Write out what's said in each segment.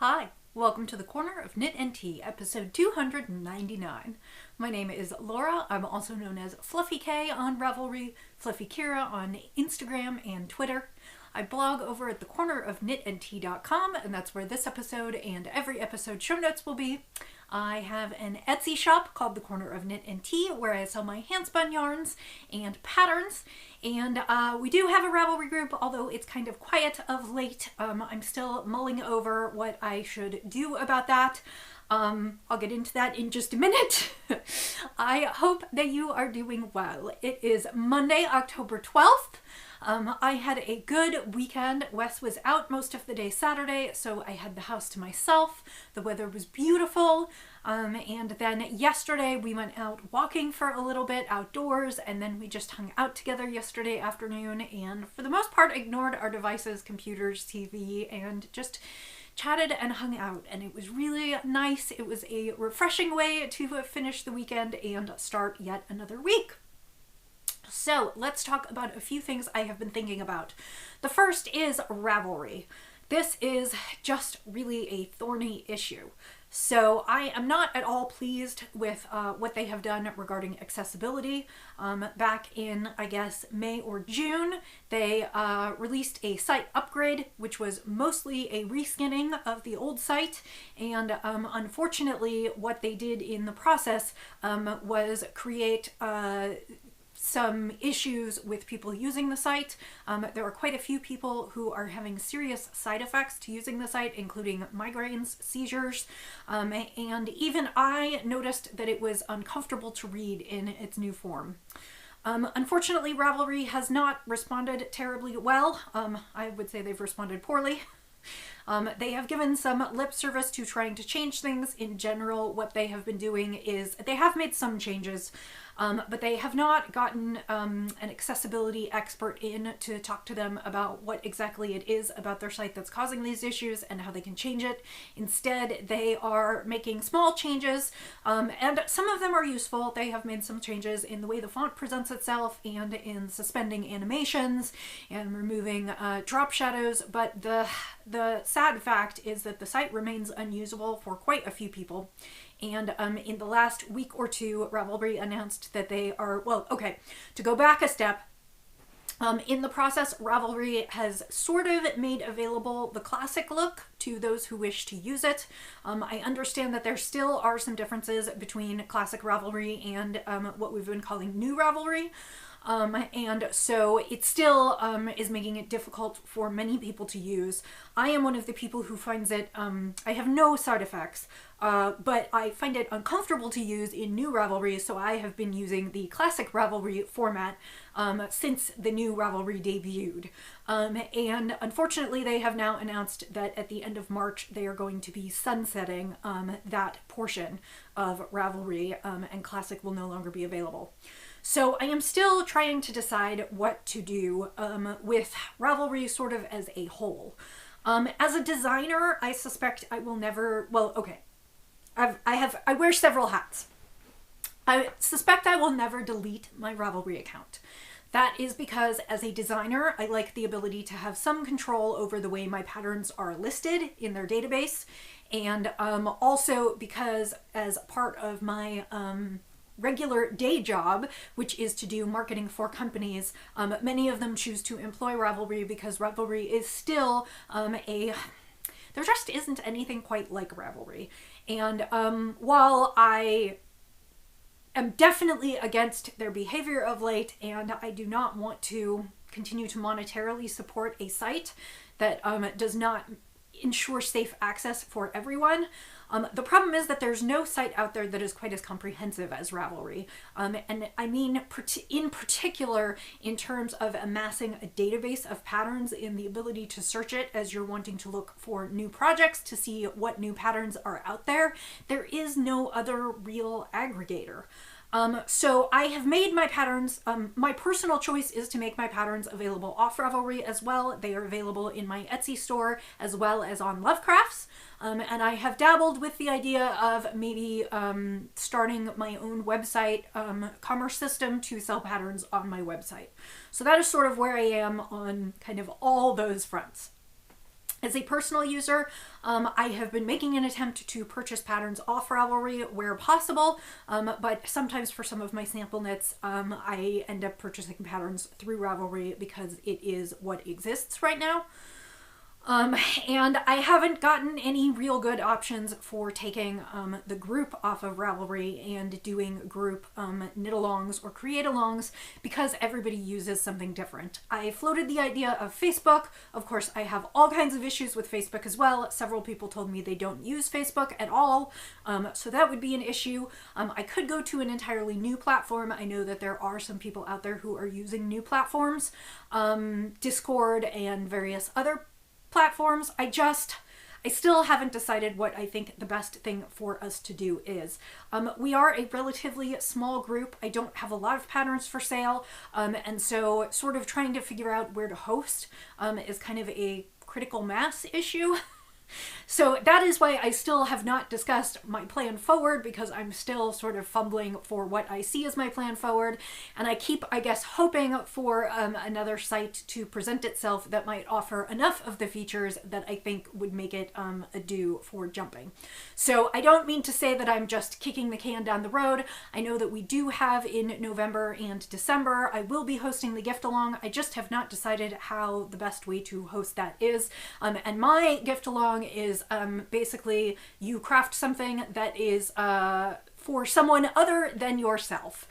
Hi, welcome to the Corner of Knit and Tea, episode 299. My name is Laura. I'm also known as Fluffyk on Ravelry, Fluffykira on Instagram and Twitter. I blog over at thecornerofknitandtea.com, and that's where this episode and every episode show notes will be. I have an Etsy shop called The Corner of Knit and Tea where I sell my handspun yarns and patterns. And we do have a Ravelry group, although it's kind of quiet of late. I'm still mulling over what I should do about that. I'll get into that in just a minute. I hope that you are doing well. It is Monday, October 12th. I had a good weekend. Wes was out most of the day Saturday, so I had the house to myself. The weather was beautiful. And then yesterday we went out walking for a little bit outdoors, and then we just hung out together yesterday afternoon and for the most part ignored our devices, computers, TV, and just chatted and hung out, and it was really nice. It was a refreshing way to finish the weekend and start yet another week. So let's talk about a few things I have been thinking about. The first is Ravelry. This is just really a thorny issue. So I am not at all pleased with what they have done regarding accessibility. Back in, I guess, May or June, they released a site upgrade, which was mostly a reskinning of the old site. And unfortunately, what they did in the process was create some issues with people using the site. There are quite a few people who are having serious side effects to using the site, including migraines, seizures, and even I noticed that it was uncomfortable to read in its new form. Unfortunately, Ravelry has not responded terribly well. I would say they've responded poorly. They have given some lip service to trying to change things. In general, what they have been doing is they have made some changes, but they have not gotten an accessibility expert in to talk to them about what exactly it is about their site that's causing these issues and how they can change it. Instead, they are making small changes, and some of them are useful. They have made some changes in the way the font presents itself and in suspending animations and removing drop shadows, but the sad fact is that the site remains unusable for quite a few people. And in the last week or two, Ravelry announced that they are, well, okay, to go back a step, in the process, Ravelry has sort of made available the classic look to those who wish to use it. I understand that there still are some differences between classic Ravelry and what we've been calling new Ravelry. And so it still is making it difficult for many people to use. I am one of the people who finds it, I have no side effects, but I find it uncomfortable to use in new Ravelry, so I have been using the classic Ravelry format since the new Ravelry debuted. And unfortunately, they have now announced that at the end of March, they are going to be sunsetting that portion of Ravelry, and classic will no longer be available. So I am still trying to decide what to do with Ravelry sort of as a whole. As a designer, I suspect I will never, well, okay, I wear several hats. I suspect I will never delete my Ravelry account. That is because as a designer, I like the ability to have some control over the way my patterns are listed in their database. And also because as part of my regular day job, which is to do marketing for companies, many of them choose to employ Ravelry because Ravelry is still there just isn't anything quite like Ravelry. And while I am definitely against their behavior of late, and I do not want to continue to monetarily support a site that does not ensure safe access for everyone. The problem is that there's no site out there that is quite as comprehensive as Ravelry. And I mean in particular in terms of amassing a database of patterns and the ability to search it as you're wanting to look for new projects to see what new patterns are out there. There is no other real aggregator. So I have made my patterns, my personal choice is to make my patterns available off Ravelry as well. They are available in my Etsy store as well as on Lovecrafts. And I have dabbled with the idea of maybe starting my own website commerce system to sell patterns on my website. So that is sort of where I am on kind of all those fronts. As a personal user, I have been making an attempt to purchase patterns off Ravelry where possible, but sometimes for some of my sample knits, I end up purchasing patterns through Ravelry because it is what exists right now. And I haven't gotten any real good options for taking the group off of Ravelry and doing group knit-alongs or create-alongs because everybody uses something different. I floated the idea of Facebook. Of course, I have all kinds of issues with Facebook as well. Several people told me they don't use Facebook at all, so that would be an issue. I could go to an entirely new platform. I know that there are some people out there who are using new platforms, Discord and various other platforms. I still haven't decided what I think the best thing for us to do is. We are a relatively small group. I don't have a lot of patterns for sale, and so sort of trying to figure out where to host is kind of a critical mass issue. So that is why I still have not discussed my plan forward, because I'm still sort of fumbling for what I see as my plan forward. And I keep, I guess, hoping for another site to present itself that might offer enough of the features that I think would make it a do for jumping. So I don't mean to say that I'm just kicking the can down the road. I know that we do have in November and December, I will be hosting the gift along. I just have not decided how the best way to host that is. And my gift along is basically you craft something that is for someone other than yourself.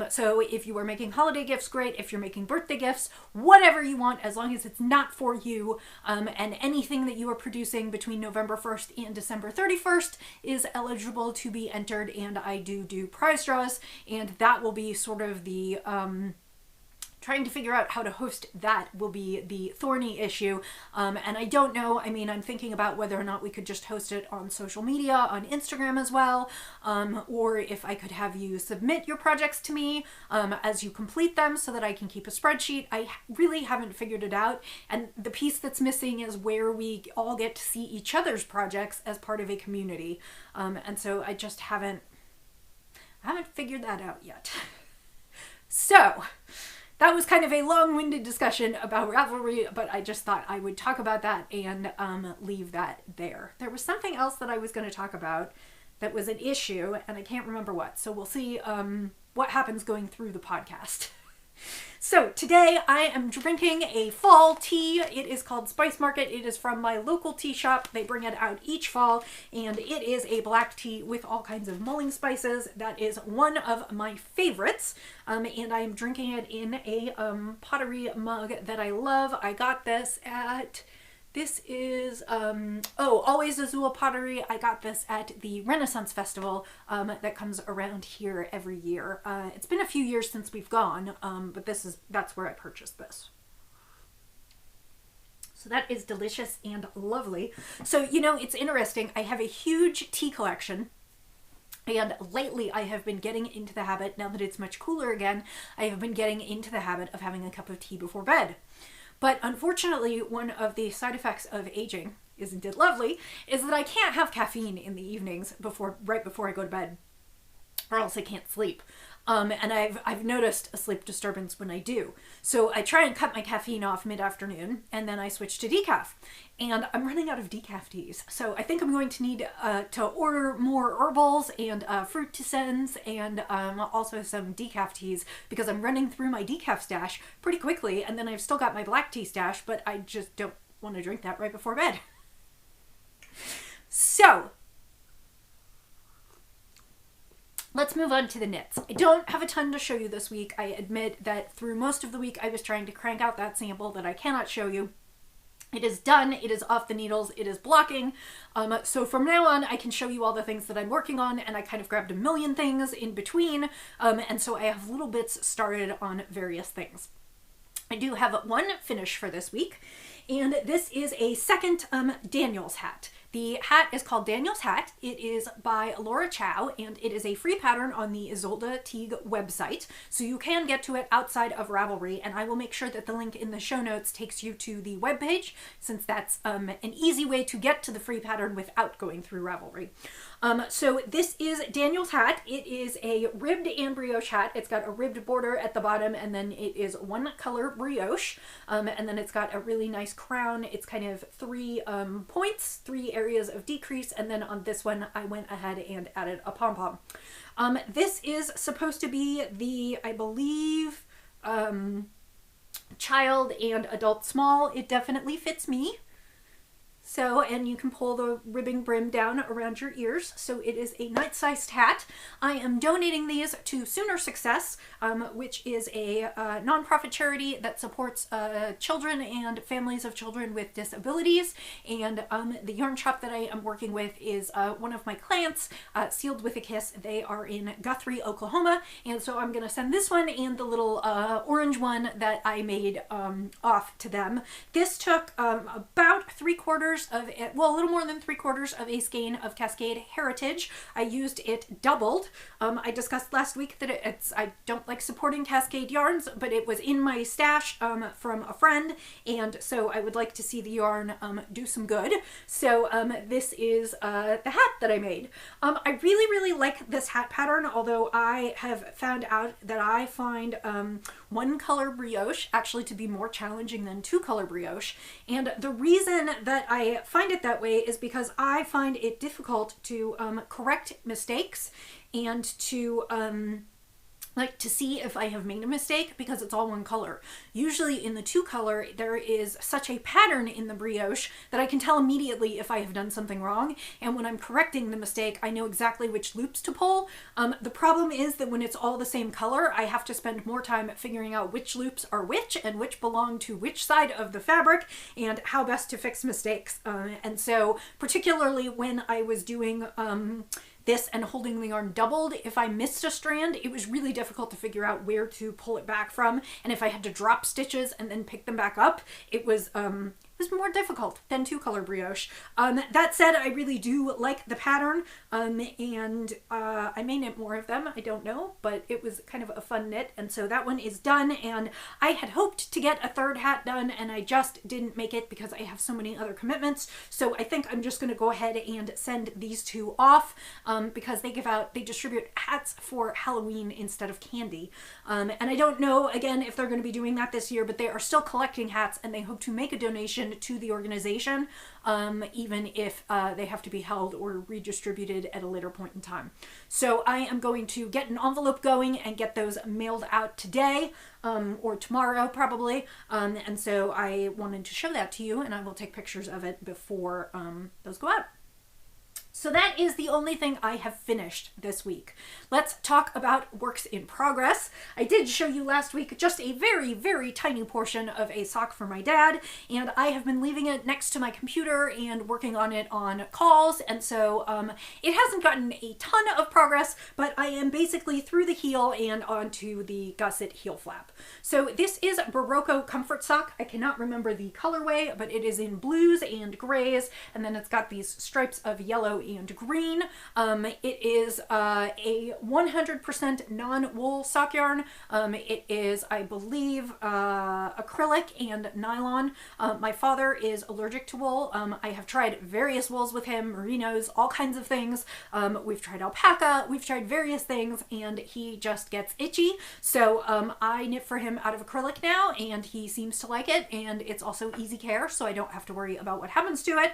So if you are making holiday gifts, great. If you're making birthday gifts, whatever you want, as long as it's not for you. And anything that you are producing between November 1st and December 31st is eligible to be entered, and I do prize draws, and that will be sort of the trying to figure out how to host that will be the thorny issue. And I don't know, I mean, I'm thinking about whether or not we could just host it on social media, on Instagram as well, or if I could have you submit your projects to me as you complete them so that I can keep a spreadsheet. I really haven't figured it out. And the piece that's missing is where we all get to see each other's projects as part of a community. And so I just haven't figured that out yet. So that was kind of a long-winded discussion about Ravelry, but I just thought I would talk about that and leave that there. There was something else that I was going to talk about that was an issue, and I can't remember what. So we'll see what happens going through the podcast. So today I am drinking a fall tea. It is called Spice Market. It is from my local tea shop. They bring it out each fall, and it is a black tea with all kinds of mulling spices. That is one of my favorites, and I am drinking it in a pottery mug that I love. I got this at... This is, Always Azul Pottery. I got this at the Renaissance Festival that comes around here every year. It's been a few years since we've gone, but that's where I purchased this. So that is delicious and lovely. So, you know, it's interesting. I have a huge tea collection. And lately I have been getting into the habit, now that it's much cooler again, I have been getting into the habit of having a cup of tea before bed. But unfortunately, one of the side effects of aging, isn't it lovely, is that I can't have caffeine in the evenings right before I go to bed, or else I can't sleep. And I've noticed a sleep disturbance when I do. So I try and cut my caffeine off mid-afternoon, and then I switch to decaf. And I'm running out of decaf teas. So I think I'm going to need to order more herbals and fruit tisans and also some decaf teas, because I'm running through my decaf stash pretty quickly, and then I've still got my black tea stash, but I just don't want to drink that right before bed. So let's move on to the knits. I don't have a ton to show you this week. I admit that through most of the week I was trying to crank out that sample that I cannot show you. It is done. It is off the needles. It is blocking. So from now on, I can show you all the things that I'm working on, and I kind of grabbed a million things in between. And so I have little bits started on various things. I do have one finish for this week, and this is a second Daniel's hat. The hat is called Daniel's Hat. It is by Laura Chow, and it is a free pattern on the Isolde Teague website, so you can get to it outside of Ravelry, and I will make sure that the link in the show notes takes you to the webpage, since that's an easy way to get to the free pattern without going through Ravelry. So this is Daniel's hat. It is a ribbed and brioche hat. It's got a ribbed border at the bottom, and then it is one color brioche, and then it's got a really nice crown. It's kind of 3 points, 3 areas of decrease, and then on this one I went ahead and added a pom-pom. This is supposed to be the, I believe, child and adult small. It definitely fits me. So, and you can pull the ribbing brim down around your ears. So it is a night-sized hat. I am donating these to Sooner Success, which is a nonprofit charity that supports children and families of children with disabilities. And the yarn shop that I am working with is one of my clients, Sealed with a Kiss. They are in Guthrie, Oklahoma. And so I'm going to send this one and the little orange one that I made off to them. This took about 3/4 of it, well, a little more than 3/4 of a skein of Cascade Heritage. I used it doubled. I discussed last week that I don't like supporting Cascade yarns, but it was in my stash from a friend, and so I would like to see the yarn do some good. So this is the hat that I made. I really, really like this hat pattern, although I have found out that I find 1 color brioche actually to be more challenging than 2 color brioche. And the reason that I find it that way is because I find it difficult to correct mistakes and to to see if I have made a mistake, because it's all 1 color. Usually in the 2 color, there is such a pattern in the brioche that I can tell immediately if I have done something wrong. And when I'm correcting the mistake, I know exactly which loops to pull. The problem is that when it's all the same color, I have to spend more time figuring out which loops are which and which belong to which side of the fabric and how best to fix mistakes. And so particularly when I was doing this and holding the yarn doubled, if I missed a strand, it was really difficult to figure out where to pull it back from. And if I had to drop stitches and then pick them back up, it was more difficult than 2 color brioche. That said, I really do like the pattern, and I may knit more of them, I don't know, but it was kind of a fun knit, and so that one is done. And I had hoped to get a 3rd hat done, and I just didn't make it because I have so many other commitments. So I think I'm just going to go ahead and send these 2 off, because they distribute hats for Halloween instead of candy. And I don't know, again, if they're going to be doing that this year, but they are still collecting hats, and they hope to make a donation to the organization, even if they have to be held or redistributed at a later point in time. So I am going to get an envelope going and get those mailed out today, or tomorrow probably, and so I wanted to show that to you, and I will take pictures of it before those go out. So that is the only thing I have finished this week. Let's talk about works in progress. I did show you last week just a very, very tiny portion of a sock for my dad, and I have been leaving it next to my computer and working on it on calls, and so it hasn't gotten a ton of progress, but I am basically through the heel and onto the gusset heel flap. So this is Barocco Comfort Sock. I cannot remember the colorway, but it is in blues and grays, and then it's got these stripes of yellow and green. It is a 100% non-wool sock yarn. It is, I believe, acrylic and nylon. My father is allergic to wool. I have tried various wools with him, merinos, all kinds of things. We've tried alpaca, we've tried various things, and he just gets itchy. So I knit for him out of acrylic now, and he seems to like it, and it's also easy care, so I don't have to worry about what happens to it.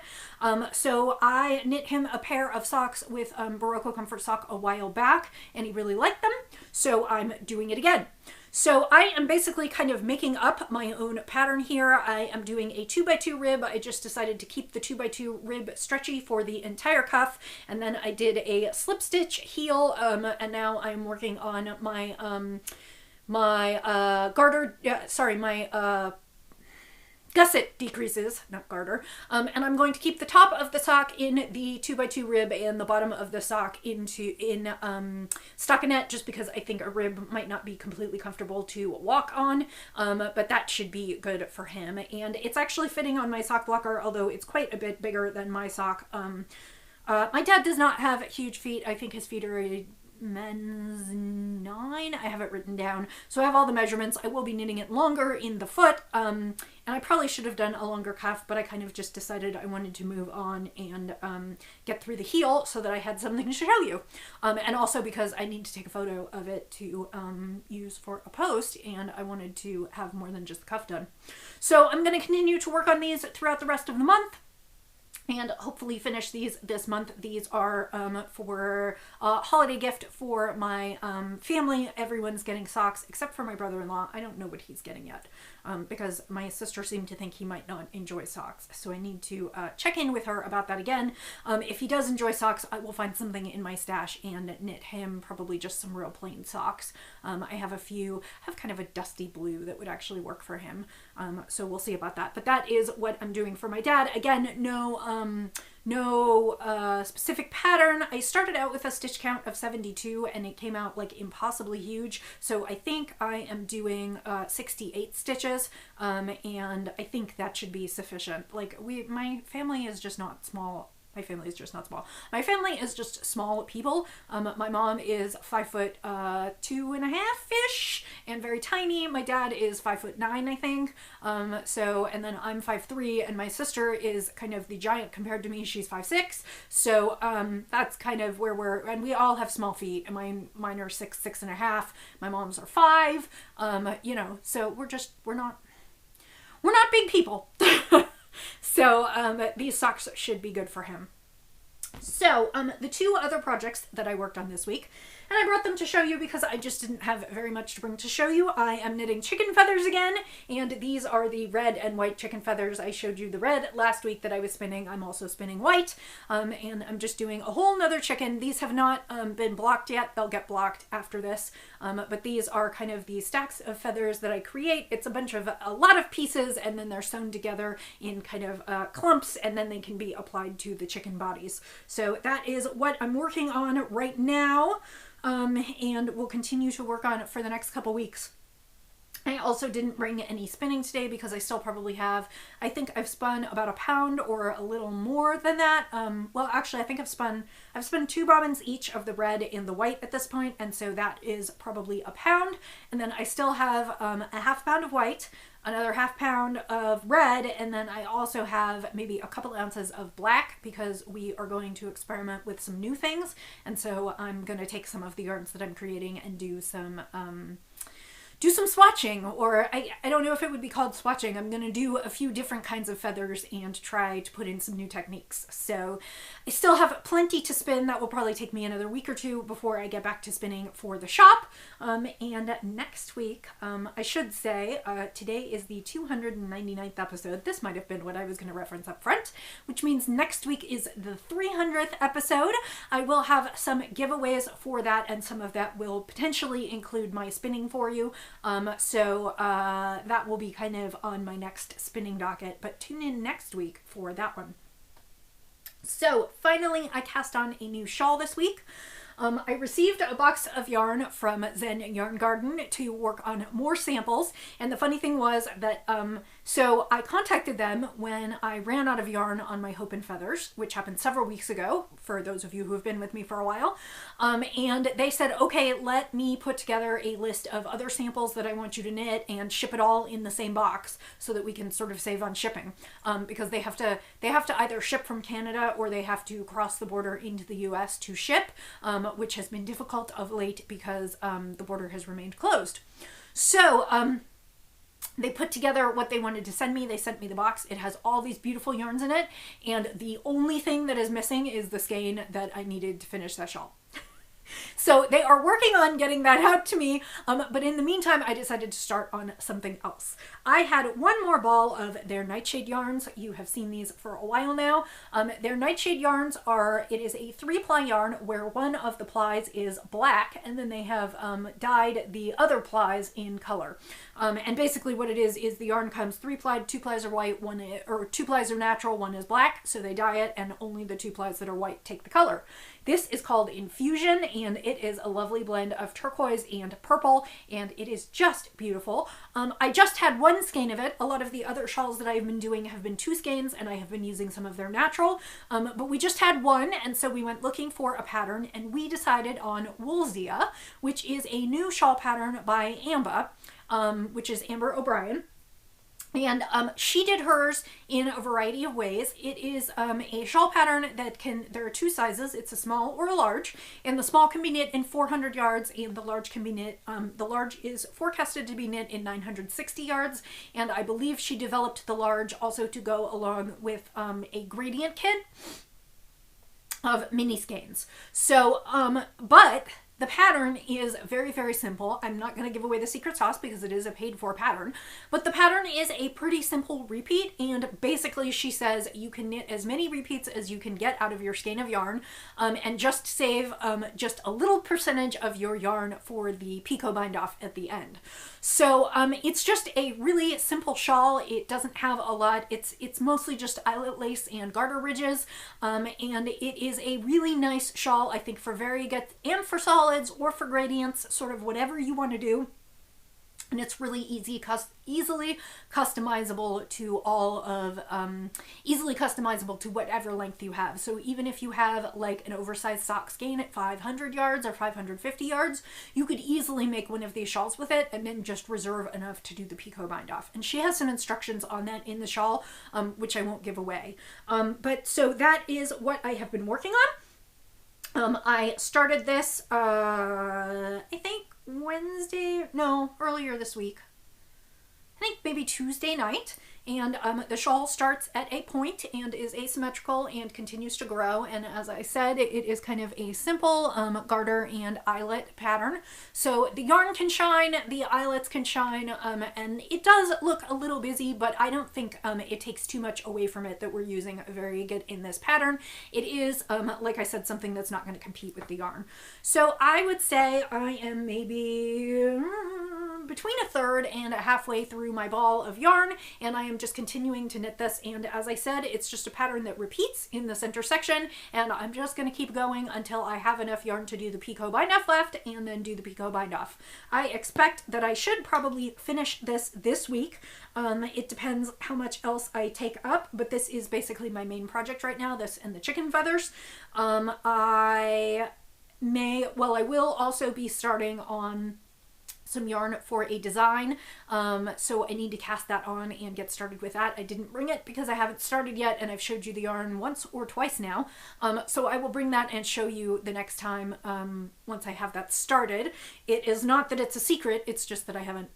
So I knit him a pair of socks with Barocco Comfort Sock a while back, and he really liked them, so I'm doing it again. So I am basically kind of making up my own pattern here. I am doing a 2x2 rib. I just decided to keep the 2x2 rib stretchy for the entire cuff, and then I did a slip stitch heel, and now I'm working on my my gusset decreases, not garter. And I'm going to keep the top of the sock in the 2x2 rib and the bottom of the sock in stockinette, just because I think a rib might not be completely comfortable to walk on, but that should be good for him. And it's actually fitting on my sock blocker, although it's quite a bit bigger than my sock. My dad does not have huge feet. I think his feet are a men's 9. I have it written down. So I have all the measurements. I will be knitting it longer in the foot. And I probably should have done a longer cuff, but I kind of just decided I wanted to move on and get through the heel so that I had something to show you. And also because I need to take a photo of it to use for a post, and I wanted to have more than just the cuff done. So I'm going to continue to work on these throughout the rest of the month, and hopefully finish these this month. These are for a holiday gift for my family. Everyone's getting socks except for my brother-in-law. I don't know what he's getting yet because my sister seemed to think he might not enjoy socks. So I need to check in with her about that again. If he does enjoy socks, I will find something in my stash and knit him probably just some real plain socks. I have kind of a dusty blue that would actually work for him. So we'll see about that. But that is what I'm doing for my dad. Again, no specific pattern. I started out with a stitch count of 72 and it came out like impossibly huge. So I think I am doing 68 stitches and I think that should be sufficient. Like my family is just not small. My family is just not small. My family is just small people. My mom is 5'2.5" and very tiny. My dad is 5'9", I think. And then I'm 5'3", and my sister is kind of the giant compared to me. She's 5'6". So that's kind of where and we all have small feet. And mine are 6'1/2". My mom's are 5. So we're not big people. So these socks should be good for him. So the two other projects that I worked on this week, and I brought them to show you because I just didn't have very much to bring to show you. I am knitting chicken feathers again, and these are the red and white chicken feathers. I showed you the red last week that I was spinning. I'm also spinning white, and I'm just doing a whole nother chicken. These have not been blocked yet. They'll get blocked after this, but these are kind of the stacks of feathers that I create. It's a lot of pieces, and then they're sewn together in kind of clumps, and then they can be applied to the chicken bodies. So that is what I'm working on right now. And we'll continue to work on it for the next couple weeks. I also didn't bring any spinning today because I still probably have, I think I've spun about a pound or a little more than that. Well, actually, I think I've spun 2 bobbins each of the red and the white at this point, and so that is probably a pound. And then I still have a half pound of white, another half pound of red, and then I also have maybe a couple ounces of black because we are going to experiment with some new things. And so I'm going to take some of the yarns that I'm creating and do some swatching, or I don't know if it would be called swatching. I'm going to do a few different kinds of feathers and try to put in some new techniques. So I still have plenty to spin. That will probably take me another week or two before I get back to spinning for the shop. And next week, I should say, today is the 299th episode. This might have been what I was going to reference up front, which means next week is the 300th episode. I will have some giveaways for that, and some of that will potentially include my spinning for you. So that will be kind of on my next spinning docket, but tune in next week for that one. So finally, I cast on a new shawl this week. I received a box of yarn from Zen Yarn Garden to work on more samples, and the funny thing was that so I contacted them when I ran out of yarn on my Hope and Feathers, which happened several weeks ago, for those of you who have been with me for a while, and they said, okay, let me put together a list of other samples that I want you to knit and ship it all in the same box so that we can sort of save on shipping, because they have to either ship from Canada or they have to cross the border into the US to ship, which has been difficult of late because the border has remained closed. So they put together what they wanted to send me. They sent me the box. It has all these beautiful yarns in it, and the only thing that is missing is the skein that I needed to finish that shawl. So they are working on getting that out to me, but in the meantime, I decided to start on something else. I had one more ball of their Nightshade yarns. You have seen these for a while now. Their Nightshade yarns it is a 3-ply yarn where one of the plies is black, and then they have dyed the other plies in color. And basically what it is the yarn comes 3-plied, 2 plies are white, 2 plies are natural, 1 is black, so they dye it, and only the 2 plies that are white take the color. This is called Infusion, and it is a lovely blend of turquoise and purple, and it is just beautiful. I just had 1 skein of it. A lot of the other shawls that I've been doing have been 2 skeins, and I have been using some of their natural, but we just had 1, and so we went looking for a pattern, and we decided on Woolzia, which is a new shawl pattern by Amba, which is Amber O'Brien. And she did hers in a variety of ways. It is a shawl pattern there are 2 sizes. It's a small or a large, and the small can be knit in 400 yards, and the large can be knit, the large is forecasted to be knit in 960 yards, and I believe she developed the large also to go along with a gradient kit of mini skeins. So, but the pattern is very, very simple. I'm not going to give away the secret sauce because it is a paid for pattern, but the pattern is a pretty simple repeat, and basically she says you can knit as many repeats as you can get out of your skein of yarn, and just save just a little percentage of your yarn for the picot bind off at the end. So it's just a really simple shawl. It doesn't have a lot. It's mostly just eyelet lace and garter ridges, and it is a really nice shawl, I think, for variegates and for solids or for gradients, sort of whatever you want to do. And it's really easily customizable to easily customizable to whatever length you have. So even if you have like an oversized sock skein at 500 yards or 550 yards, you could easily make one of these shawls with it and then just reserve enough to do the picot bind off. And she has some instructions on that in the shawl, which I won't give away. But so that is what I have been working on. I started this, I think earlier this week. I think maybe Tuesday night, and the shawl starts at a point and is asymmetrical and continues to grow, and as I said, it is kind of a simple garter and eyelet pattern. So the yarn can shine, the eyelets can shine, and it does look a little busy, but I don't think it takes too much away from it that we're using very good in this pattern. It is, like I said, something that's not going to compete with the yarn. So I would say I am maybe between a third and a halfway through my ball of yarn, and I am just continuing to knit this, and as I said, it's just a pattern that repeats in the center section, and I'm just going to keep going until I have enough yarn to do the picot bind off left, and then do the picot bind off. I expect that I should probably finish this week. It depends how much else I take up, but this is basically my main project right now, this and the chicken feathers. I will also be starting on some yarn for a design, so I need to cast that on and get started with that. I didn't bring it because I haven't started yet, and I've showed you the yarn once or twice now, so I will bring that and show you the next time once I have that started. It is not that it's a secret, it's just that I haven't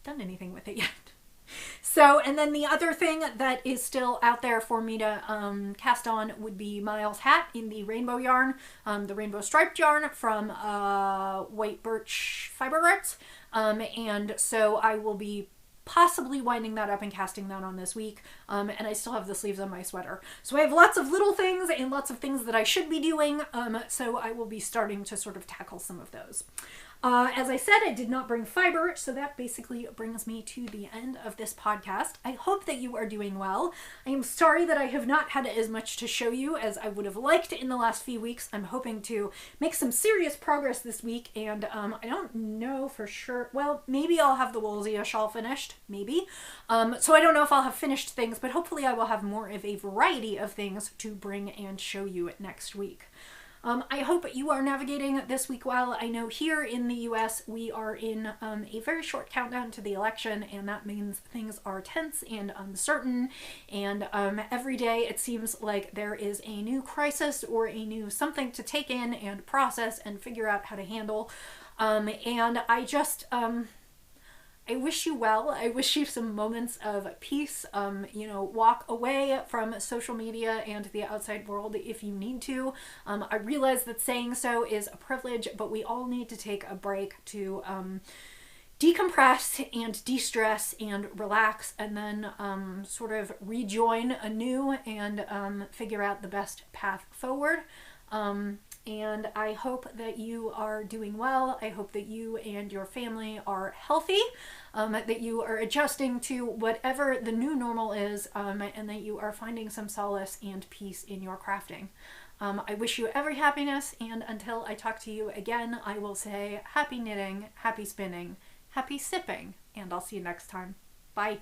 done anything with it yet. So, and then the other thing that is still out there for me to cast on would be Miles' hat in the rainbow yarn, the rainbow striped yarn from White Birch Fiber Arts, and so I will be possibly winding that up and casting that on this week, and I still have the sleeves on my sweater. So I have lots of little things and lots of things that I should be doing, so I will be starting to sort of tackle some of those. As I said, I did not bring fiber, so that basically brings me to the end of this podcast. I hope that you are doing well. I am sorry that I have not had as much to show you as I would have liked in the last few weeks. I'm hoping to make some serious progress this week, and I don't know for sure. Well, maybe I'll have the Woolzia shawl finished, maybe. So I don't know if I'll have finished things, but hopefully I will have more of a variety of things to bring and show you next week. I hope you are navigating this week well. I know here in the US we are in a very short countdown to the election, and that means things are tense and uncertain, and every day it seems like there is a new crisis or a new something to take in and process and figure out how to handle, and I I wish you well. I wish you some moments of peace. You know, walk away from social media and the outside world if you need to. I realize that saying so is a privilege, but we all need to take a break to decompress and de-stress and relax, and then sort of rejoin anew and figure out the best path forward. And I hope that you are doing well. I hope that you and your family are healthy, that you are adjusting to whatever the new normal is, and that you are finding some solace and peace in your crafting. I wish you every happiness, and until I talk to you again, I will say happy knitting, happy spinning, happy sipping, and I'll see you next time. Bye.